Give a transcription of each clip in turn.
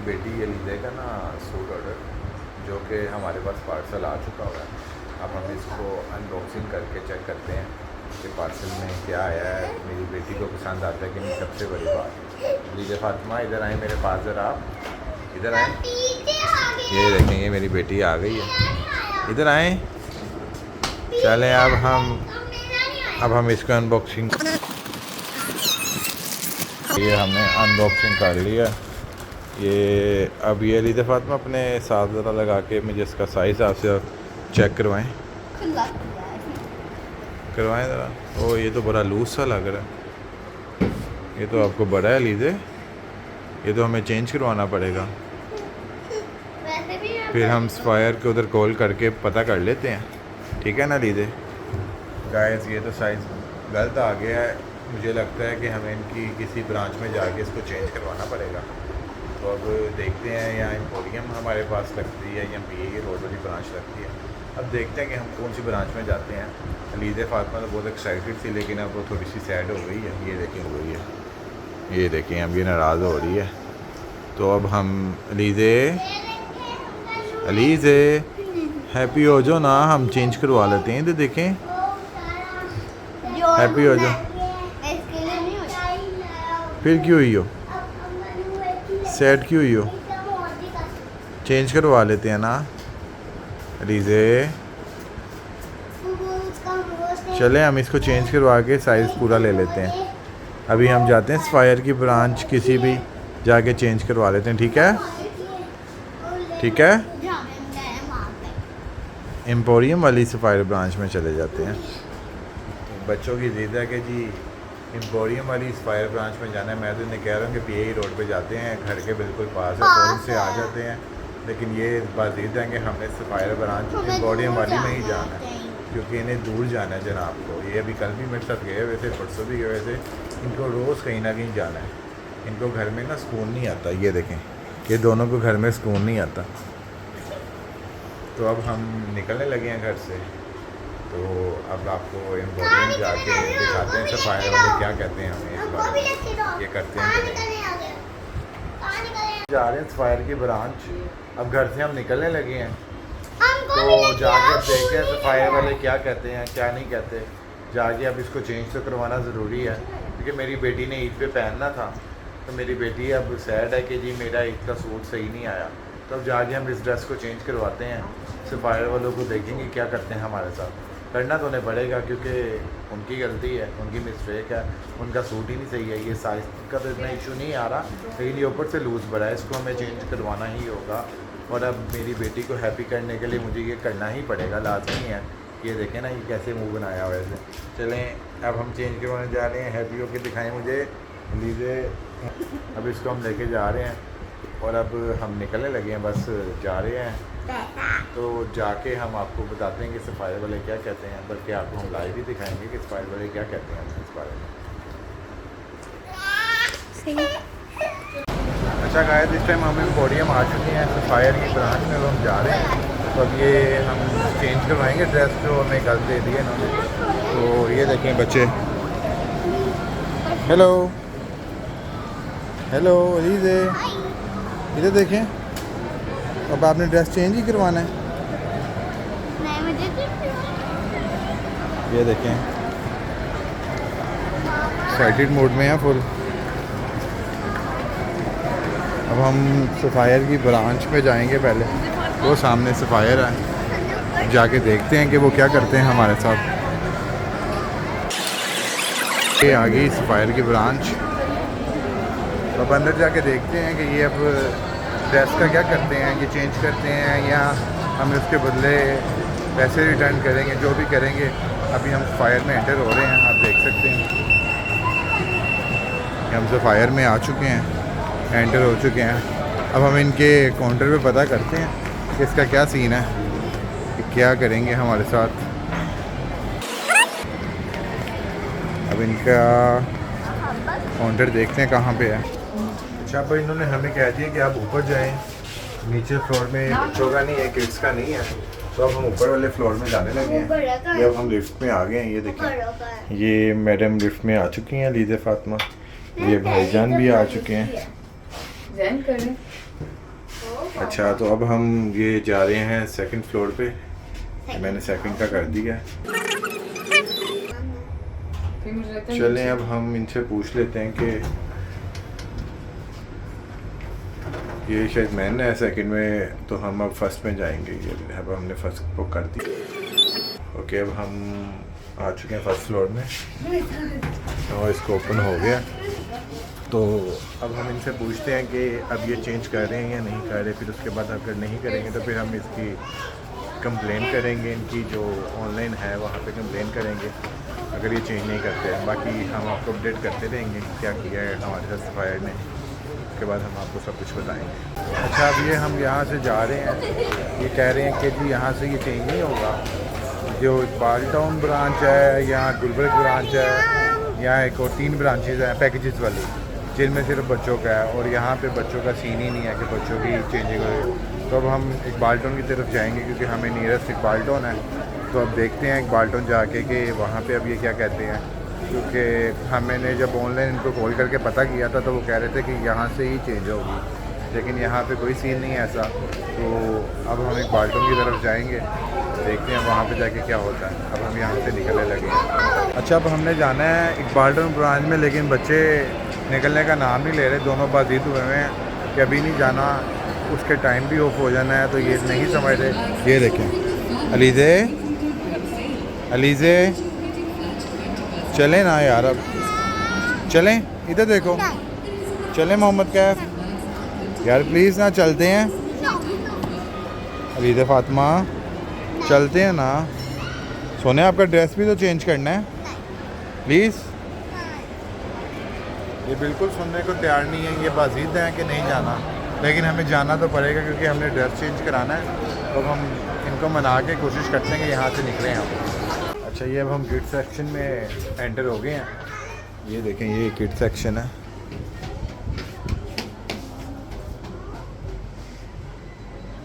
बेटी ये लीजिएगा ना सूट ऑर्डर, जो कि हमारे पास पार्सल आ चुका हुआ है। अब हम इसको अनबॉक्सिंग करके चेक करते हैं कि पार्सल में क्या आया है, मेरी बेटी को पसंद आता है कि नहीं। सबसे बड़ी बात लीजिए फातिमा, इधर आए मेरे पास ज़रा, आप इधर आए। ये देखेंगे मेरी बेटी आ गई है, इधर आए। चलें अब हम इसको अनबॉक्सिंग, ये हमने अनबॉक्सिंग कर लिया। ये अब ये लीजिए फातिमा, अपने साथ ज़रा लगा के मुझे इसका साइज़ आपसे चेक करवाएं ज़रा। ओ ये तो बड़ा लूज सा लग रहा है, ये तो आपको बड़ा है लीजिए, ये तो हमें चेंज करवाना पड़ेगा। फिर हम सफायर के उधर कॉल करके पता कर लेते हैं, ठीक है ना लीजिए। गाइस ये तो साइज़ गलत आ गया है, मुझे लगता है कि हमें इनकी किसी ब्रांच में जाके इसको चेंज करवाना पड़ेगा। तो अब देखते हैं, या एम्पोरियम हमारे पास लगती है या पीए रोड वाली ब्रांच लगती है। अब देखते हैं कि हम कौन सी ब्रांच में जाते हैं। लीजिए फातिमा तो बहुत एक्साइटेड थी, लेकिन अब वो थोड़ी सी सैड हो गई है। ये देखें हो गई है, ये देखें अब ये नाराज़ हो रही है। तो अब हम लीजिए हैप्पी हो जाओ ना, हम चेंज करवा लेते हैं। तो देखें हैप्पी हो जाओ। फिर क्यों हुई हो, सैड क्यों हुई हो? चेंज करवा लेते हैं ना लीजिए। चलें हम इसको चेंज करवा के साइज़ पूरा ले लेते हैं। अभी हम जाते हैं सफायर की ब्रांच, किसी भी जाके चेंज करवा लेते हैं, ठीक है? ठीक है, एम्पोरियम वाली सफायर ब्रांच में चले जाते हैं। बच्चों की ज़िद है कि जी एम्पोरियम वाली सफायर ब्रांच में जाना है। मैं तो इन्हें कह रहा हूँ कि पीए रोड पे जाते हैं, घर के बिल्कुल पास है, फ़ौरन से आ जाते हैं। लेकिन ये बात ज़िद है कि हमने सफायर ब्रांच एम्पोरियम वाली में ही जाना है, क्योंकि इन्हें दूर जाना है जनाब को। ये अभी कल भी मेरे साथ गए हुए थे, परसों भी गए हुए थे। इनको रोज़ कहीं ना कहीं जाना है, इनको घर में ना सुकून नहीं आता। ये देखें, ये दोनों को घर में सुकून नहीं आता। तो अब हम निकलने लगे हैं घर से। तो अब आपको एम्पोरियम जाके दिखाते हैं सफायर वाले क्या कहते हैं हमें इस बारे में, ये करते हैं कि नहीं। जा रहे हैं सफायर की ब्रांच, अब घर से हम निकलने लगे हैं। तो जाके अब देखते हैं सफायर वाले क्या कहते हैं क्या नहीं कहते। जाके अब इसको चेंज तो करवाना ज़रूरी है, क्योंकि मेरी बेटी ने ईद पे पहनना था। तो मेरी बेटी अब सैड है कि जी मेरा ईद का सूट सही नहीं आया। तो अब जाके हम इस ड्रेस को चेंज करवाते हैं। सफायर वालों को देखेंगे क्या करते हैं हमारे साथ। करना तो उन्हें पड़ेगा, क्योंकि उनकी गलती है, उनकी मिस्टेक है, उनका सूट ही नहीं सही है। ये साइज़ का तो इतना इशू नहीं आ रहा, लेकिन ये ऊपर से लूज़ बड़ा है, इसको हमें चेंज करवाना ही होगा। और अब मेरी बेटी को हैप्पी करने के लिए मुझे ये करना ही पड़ेगा, लाजमी है। ये देखें ना, ये कैसे मुंह बनाया हुआ है। चलें अब हम चेंज करवाने जा रहे हैं। हैप्पी होके दिखाएं मुझे लीजिए। अब इसको हम लेके जा रहे हैं और अब हम निकलने लगे हैं, बस जा रहे हैं। तो जाके हम आपको बताते हैं कि सफायर वाले क्या कहते हैं, बल्कि आपको हम लाइव ही दिखाएंगे कि सफायर वाले क्या कहते हैं इस बारे में। अच्छा गाइस, इस टाइम हम एम्पोरियम आ चुके हैं सफायर की ब्रांच में, हम जा रहे हैं। तो अब ये हम चेंज करवाएंगे ड्रेस जो हमें कल दे दी है इन्होंने। तो ये देखें बच्चे, हेलो हेलो लीजिए, इधर देखें। अब आपने ड्रेस चेंज ही करवाना है। नहीं मुझे ये देखें एक्साइटेड मोड में है फुल। अब हम सफायर की ब्रांच पे जाएंगे, पहले वो सामने सफायर है, जाके देखते हैं कि वो क्या करते हैं हमारे साथ। ये आ गई सफायर की ब्रांच। अब अंदर जाके देखते हैं कि ये अब ड्रेस का क्या करते हैं, ये चेंज करते हैं या हम उसके बदले पैसे रिटर्न करेंगे, जो भी करेंगे। अभी हम सफायर में एंटर हो रहे हैं, आप देख सकते हैं कि हम सफायर में आ चुके हैं, एंटर हो चुके हैं। अब हम इनके काउंटर पे पता करते हैं कि इसका क्या सीन है, कि क्या करेंगे हमारे साथ। अब इनका काउंटर देखते हैं कहाँ पे है। अच्छा भाई, इन्होंने हमें कह दिया कि आप ऊपर जाएं, नीचे फ्लोर में बच्चों का नहीं है, किड्स का नहीं है। तो अब हम ऊपर वाले फ्लोर में जाने लगे हैं। ये अब हम लिफ्ट में आ गए हैं। ये देखिए, ये मैडम लिफ्ट में आ चुकी हैं लीजिए फातिमा, ये भाईजान भी आ चुके हैं। अच्छा तो अब हम ये जा रहे हैं सेकंड फ्लोर पे। मैंने सेकंड का कर दिया है। चलें अब हम इनसे पूछ लेते हैं कि ये शायद मैन है सेकंड में, तो हम अब फर्स्ट में जाएंगे। ये अब हमने फर्स्ट बुक कर दी। ओके अब हम आ चुके हैं फर्स्ट फ्लोर में और इसको ओपन हो गया। तो अब हम इनसे पूछते हैं कि अब ये चेंज कर रहे हैं या नहीं कर रहे। फिर उसके बाद अगर नहीं करेंगे तो फिर हम इसकी कंप्लेन करेंगे, इनकी जो ऑनलाइन है वहाँ पे कंप्लेन करेंगे अगर ये चेंज नहीं करते हैं। बाकी हम आपको अपडेट करते रहेंगे क्या किया है हमारे साथ सफायर ने। उसके बाद हम आपको सब कुछ बताएंगे। अच्छा अब ये हम यहाँ से जा रहे हैं, ये कह रहे हैं कि जी यहाँ से ये चेंज नहीं होगा। जो इकबाल टाउन ब्रांच है या गुलबर्ग ब्रांच है, यहाँ एक और 3 ब्रांचेज़ हैं पैकेजेस वाली, जिनमें सिर्फ बच्चों का है और यहाँ पे बच्चों का सीन ही नहीं है कि बच्चों की चेंजिंग हो। तो अब हम इकबाल टाउन की तरफ जाएंगे क्योंकि हमें नियरेस्ट इकबाल टाउन है। तो अब देखते हैं इकबाल टाउन जाके कि वहाँ पे अब ये क्या कहते हैं, क्योंकि हमने जब ऑनलाइन इनको कॉल करके पता किया था तो वो कह रहे थे कि यहाँ से ही चेंज होगी, लेकिन यहाँ पे कोई सीन नहीं है ऐसा। तो अब हम इकबाल टाउन की तरफ जाएंगे, देखते हैं वहाँ पे जाके क्या होता है। अब हम यहाँ से निकलने लगे। अच्छा अब हमने जाना है इकबाल टाउन ब्रांच में, लेकिन बच्चे निकलने का नाम नहीं ले रहे। दोनों बात जिद हुए हैं कि अभी नहीं जाना, उसके टाइम भी ऑफ हो जाना है, तो ये नहीं समझ रहे। ये देखें अलीज़े, अलीज़े चलें ना यार, अब चलें, इधर देखो, चलें मोहम्मद कैफ यार प्लीज़ ना, चलते हैं अलीज़े फातिमा, चलते हैं ना। सोने आपका ड्रेस भी तो चेंज करना है प्लीज़। ये बिल्कुल सुनने को तैयार नहीं है, ये बाजिद हैं कि नहीं जाना, लेकिन हमें जाना तो पड़ेगा क्योंकि हमने ड्रेस चेंज कराना है। तो हम इनको मना के कोशिश करते हैं कि यहाँ से निकलें हम। अच्छा ये अब हम किड सेक्शन में एंटर हो गए हैं। ये देखें ये किड सेक्शन है।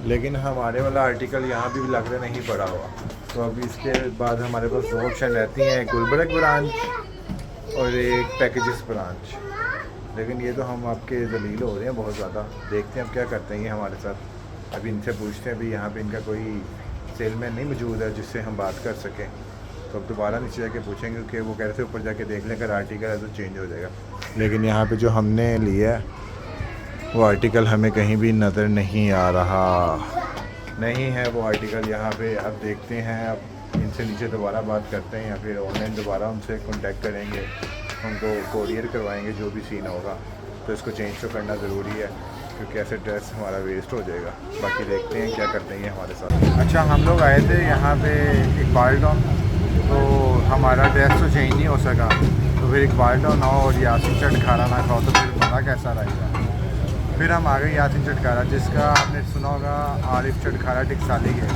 लेकिन हमारे वाला आर्टिकल यहाँ भी लग रहा नहीं पड़ा हुआ। तो अभी इसके बाद हमारे पास 2 ऑप्शन रहती हैं, गुलबर्ग ब्रांच और एक पैकेजेस ब्रांच। लेकिन ये तो हम आपके जलील हो रहे हैं बहुत ज़्यादा। देखते हैं अब क्या करते हैं ये हमारे साथ। अभी इनसे पूछते हैं, अभी यहाँ पे इनका कोई सेलमैन नहीं मौजूद है जिससे हम बात कर सकें। तो अब दोबारा नीचे जाके पूछेंगे क्योंकि वो कह रहे थे ऊपर जाके देख लें, अगर आर्टिकल है तो चेंज हो जाएगा। लेकिन यहाँ पे जो हमने लिया है वो आर्टिकल हमें कहीं भी नज़र नहीं आ रहा, नहीं है वो आर्टिकल यहाँ पे। अब देखते हैं, अब इनसे नीचे दोबारा बात करते हैं या फिर ऑनलाइन दोबारा उनसे कॉन्टेक्ट करेंगे, उनको कोरियर करवाएंगे, जो भी सीन होगा। तो इसको चेंज तो करना ज़रूरी है क्योंकि ऐसे ड्रेस हमारा वेस्ट हो जाएगा। बाकी देखते हैं क्या करते हैं हमारे साथ। अच्छा हम लोग आए थे यहाँ पे इकबाल टाउन, तो हमारा ड्रेस तो चेंज नहीं हो सका। तो फिर इकबाल टाउन आओ और यासीन चटखारा ना खाओ तो फिर पता कैसा रहेगा। फिर हम आ गए यासीन चटखारा, जिसका आपने सुना होगा आरिफ चटखारा टिकसाली के,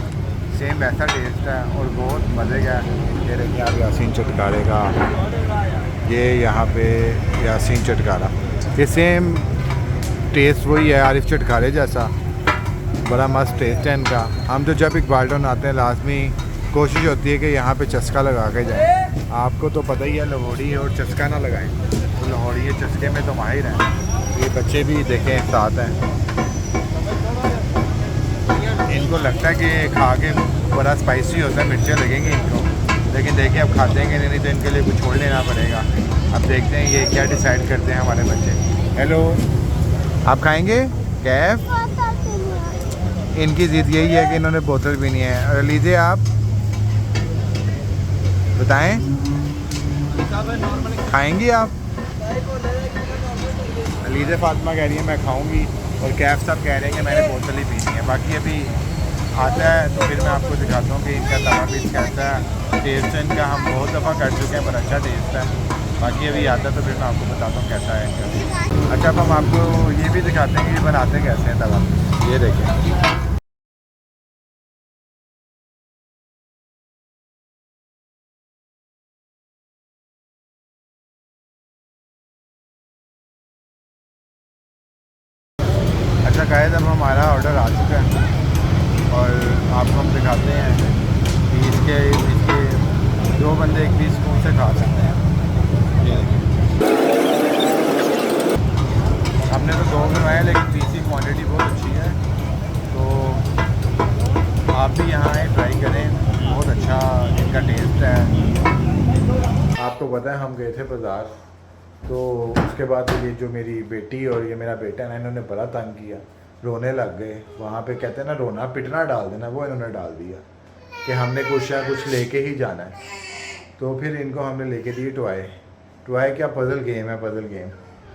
सेम वैसा टेस्ट है और बहुत मज़े का है। ये देखिए आप यासीन चटखारे का, ये यहाँ पे यासीन चटखारा, ये सेम टेस्ट वही है आरिफ चटखारे जैसा, बड़ा मस्त टेस्ट है इनका। हम तो जब इकबाल टाउन आते हैं लाजमी कोशिश होती है कि यहाँ पे चस्का लगा के जाएं। आपको तो पता ही है लाहौरी और चस्का ना लगाएं, तो लाहौरी चस्के में तो माहिर हैं। ये बच्चे भी देखें साथ हैं, इनको लगता है कि खा के बड़ा स्पाइसी होता है, मिर्चें लगेंगी इनको, लेकिन देखिए अब खाते हैं कि नहीं, तो इनके लिए कुछ छोड़ लेना पड़ेगा। अब देखते हैं ये क्या डिसाइड करते हैं हमारे बच्चे। हेलो आप खाएंगे कैफ? इनकी ज़िद यही है कि इन्होंने बोतल पीनी है। और लीजिए आप बताएं, खाएंगी आप? लीजिए फातिमा कह रही है मैं खाऊंगी और कैफ साहब कह रहे हैं कि मैंने बोतल ही पीनी है। बाकी अभी आता है तो फिर मैं आपको दिखाता हूँ कि इनका तवा पीस कैसा है। टेस्ट इनका हम बहुत दफ़ा कर चुके हैं पर अच्छा टेस्ट है। बाकी अभी आता है तो फिर मैं आपको बताता हूँ कैसा है इनका। अच्छा अब हम आपको ये भी दिखाते हैं कि ये बनाते कैसे हैं तवा। ये देखें अच्छा गाइस, अब हमारा ऑर्डर आ चुका है और आपको हम दिखाते हैं कि इसके 2 बंदे एक पीस कौन से खा सकते हैं। ये हमने तो 2 बनवाए लेकिन पीस की क्वांटिटी बहुत अच्छी है। आपको पता है हम गए थे बाज़ार, तो उसके बाद ये जो मेरी बेटी और ये मेरा बेटा है ना, इन्होंने बड़ा तंग किया, रोने लग गए। वहाँ पे कहते हैं ना रोना पिटना डाल देना, वो इन्होंने डाल दिया कि हमने कुछ या कुछ लेके ही जाना है। तो फिर इनको हमने लेके दिए टॉय क्या पज़ल गेम है, पज़ल गेम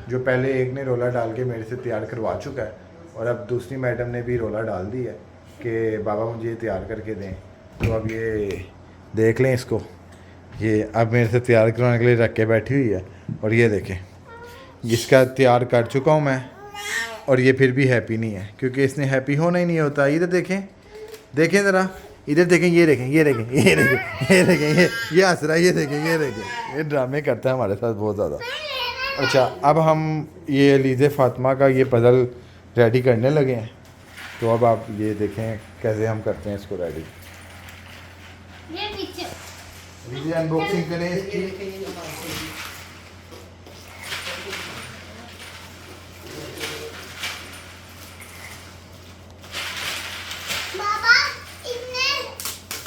जो पहले एक ने रोला डाल के मेरे से तैयार करवा चुका है और अब दूसरी मैडम ने भी रोला डाल दी है कि बाबा मुझे ये तैयार करके दें। तो अब ये देख लें इसको, ये अब मेरे से तैयार करवाने के लिए रख के बैठी हुई है। और ये देखें, इसका तैयार कर चुका हूँ मैं और ये फिर भी हैप्पी नहीं है, क्योंकि इसने हैप्पी होना ही नहीं होता। इधर देखें, देखें ज़रा, इधर देखें, ये देखें, ये देखें, ये देखें, ये देखें, ये हंस रहा है, ये देखें, ये देखें, ये ड्रामे करता है हमारे साथ बहुत ज़्यादा। अच्छा, अब हम ये लीज़े फ़ातिमा का ये पज़ल रेडी करने लगे हैं। तो अब आप ये देखें कैसे हम करते हैं इसको रेडी। ये पीछे लीजिए अनबॉक्सिंग करें इसकी। बाबा इसने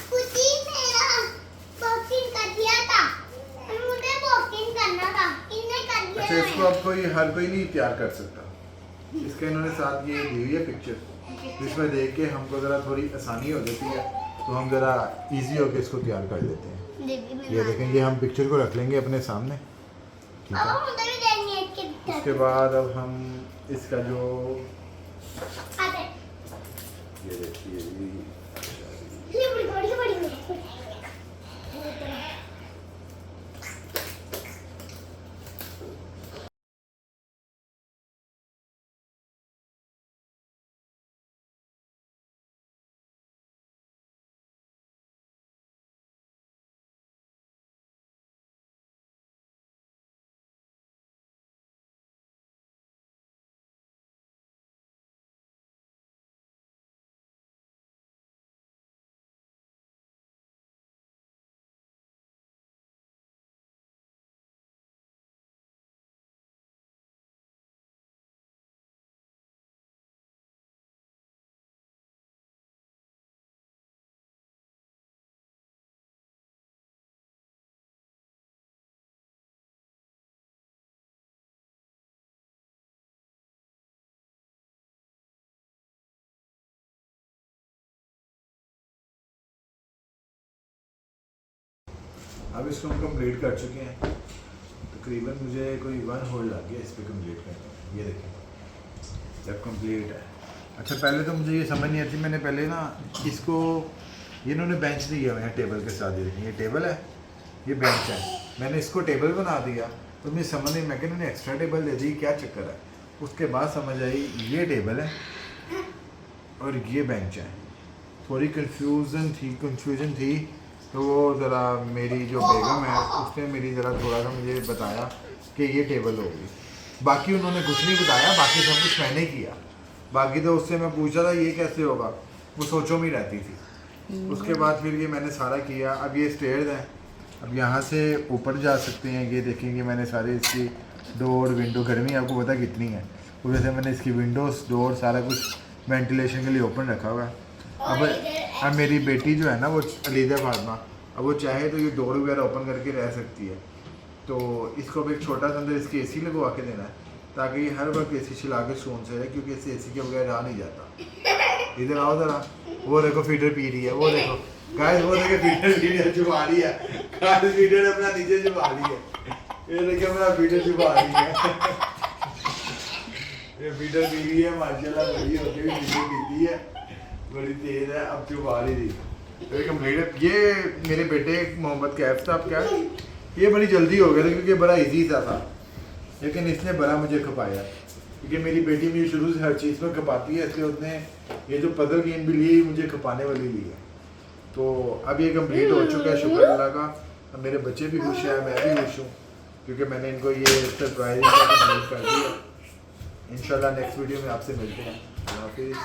खुद ही मेरा बॉक्सिंग कर दिया था और मुझे बॉक्सिंग करना था, इसने कर दिया। अच्छा, इसको अब कोई हर कोई नहीं तैयार कर सकता। इसके इन्होंने साथ ये दी हुई है पिक्चर, जिसमें देख के हमको ज़रा थोड़ी आसानी हो जाती है, तो हम ज़रा इजी होकर इसको तैयार कर देते हैं। ये देखें, ये हम पिक्चर को रख लेंगे अपने सामने, ठीक है। मुझे भी देनी है इसके उसके बाद अब हम इसका जो ये देखिए ये बड़ी बड़ी अब इसको हम कंप्लीट कर चुके हैं। तकरीबन मुझे कोई 1 होल लग गया इस पर कंप्लीट करने में। ये देखें जब कंप्लीट है। अच्छा, पहले तो मुझे ये समझ नहीं आती, मैंने पहले ना इसको ये इन्होंने बेंच दिया हुआ है टेबल के साथ। ये टेबल है, ये बेंच है, मैंने इसको टेबल बना दिया। तो मुझे समझ नहीं, मैं कहने एक्स्ट्रा टेबल दे दी, क्या चक्कर है। उसके बाद समझ आई ये टेबल है और ये बेंच है। थोड़ी कन्फ्यूज़न थी तो वो ज़रा मेरी जो बेगम है उसने मेरी ज़रा थोड़ा सा मुझे बताया कि ये टेबल होगी। बाकी उन्होंने कुछ नहीं बताया, बाकी सब कुछ मैंने किया। बाकी तो उससे मैं पूछा था ये कैसे होगा, वो सोचों में रहती थी। उसके बाद फिर ये मैंने सारा किया। अब ये स्टेयर्स हैं, अब यहाँ से ऊपर जा सकते हैं। ये देखेंगे मैंने सारे इसकी डोर विंडो, गर्मी आपको पता कितनी है, तो वैसे मैंने इसकी विंडोज़ डोर सारा कुछ वेंटिलेशन के लिए ओपन रखा हुआ है। अब मेरी बेटी जो है ना वो लीज़ा फ़ातिमा, अब वो चाहे तो ये डोर वगैरह ओपन करके रह सकती है। तो इसको अब एक छोटा सा अंदर इसकी एसी लगवा के देना है, ताकि ये हर वक्त एसी चला के सोन से रहे, क्योंकि इससे एसी के बगैर रहा नहीं जाता। इधर आओ ज़रा, वो देखो फीडर पी रही है, वो देखो गाइस, वो देखो फीडर छुपा रही है, गाइस फीडर अपना नीचे छुपा रही है। ये देखो मेरा फीडर छुपा रही है। ये फीडर पी रही है माशाल्लाह, बड़ी होती हुई फीडर पीती है, बड़ी तेज है। अब छुपा रही थी तो ये कंप्लीट है। ये मेरे बेटे मोहम्मद कैफ साहब क्या, ये बड़ी जल्दी हो गया था क्योंकि बड़ा इजी सा था, लेकिन इसने बड़ा मुझे खपाया, क्योंकि मेरी बेटी मुझे शुरू से हर चीज़ में खपाती है, इसलिए उसने ये जो पजल गेम भी ली मुझे खपाने वाली ली है। तो अब ये कंप्लीट हो चुका है, शुक्र अल्लाह का। अब मेरे बच्चे भी खुश हैं, मैं भी खुश हूँ, क्योंकि मैंने इनको ये सरप्राइज कर दिया। इंशाल्लाह नेक्स्ट वीडियो में आपसे मिलते हैं। हाफिज़।